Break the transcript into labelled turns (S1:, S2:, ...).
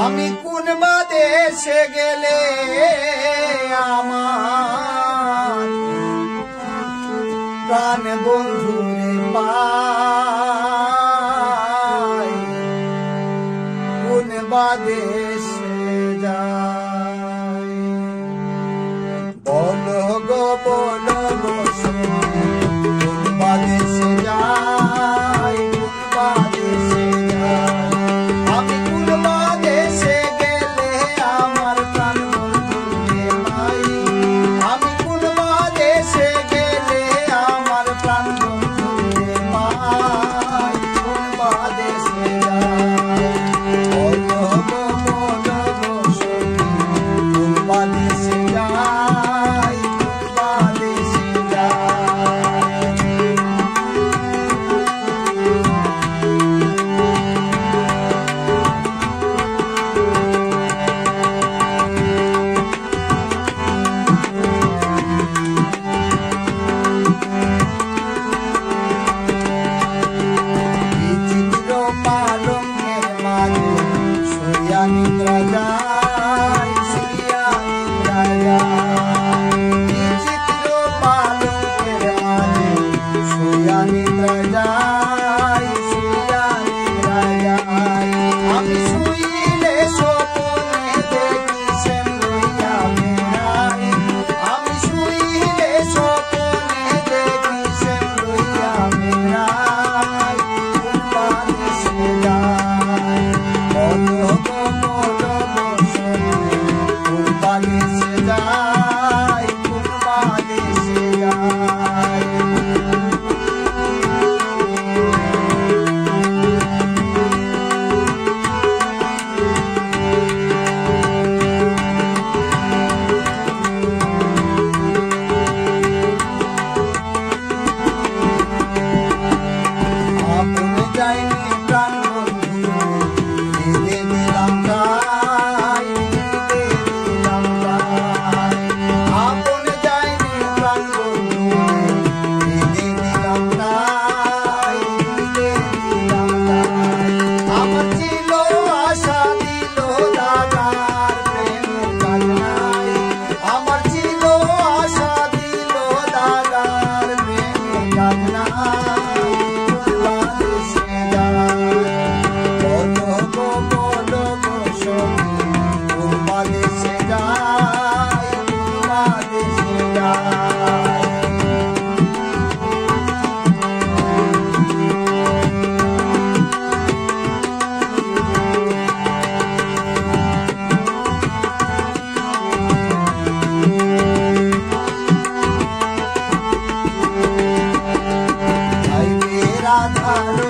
S1: আমি কোন দেশে গেলে আমার প্রাণ বন্ধুরে পাই, কোন দেশে যাই বলো গো বলো গো কোন দেশে যাই, কোন দেশে যাই আমি কোন দেশে গেলে আমার প্রাণ বন্ধুরে পাই, আমি কোন দেশে গেলে আমার প্রাণ বন্ধুরে পাই, কোন দেশে যাই বলো গো বলো গো কোন দেশে যাই, কোন দেশে যাই। বিচিত্র পালঙ্কের মাঝে শুইয়া নিদ্রা যায়, শুইয়া নিদ্রা যায় বিচিত্র পালঙ্কের মাঝে শুইয়া নিদ্রা যায়, শুইয়া নিদ্রা যায় আমি শুইলে স্বপ্নে দেখি শ্যাম লইয়া বেড়াই, আমি শুইলে স্বপ্নে দেখি শ্যাম লইয়া বেড়াই, কোন দেশে যাই বলো গো বলো গো কোন দেশে যাই, কোন দেশে যাই। আপন যাইনি প্রাণ বন্ধু দিলে দিলাম তাই, দিলে দিলাম তাই আপন যাইনি প্রাণ বন্ধু দিলে দিলাম তাই, দিলে দিলাম তাই আমার ছিল আশা দিল দাদার প্রেমের কান্নাই, আমার ছিল আশা দিল দাদার প্রেমের কান্নাই, কোন দেশে যাই বলো গো বলো গো কোন দেশে যাই, কোন দেশে যাই। রাধারো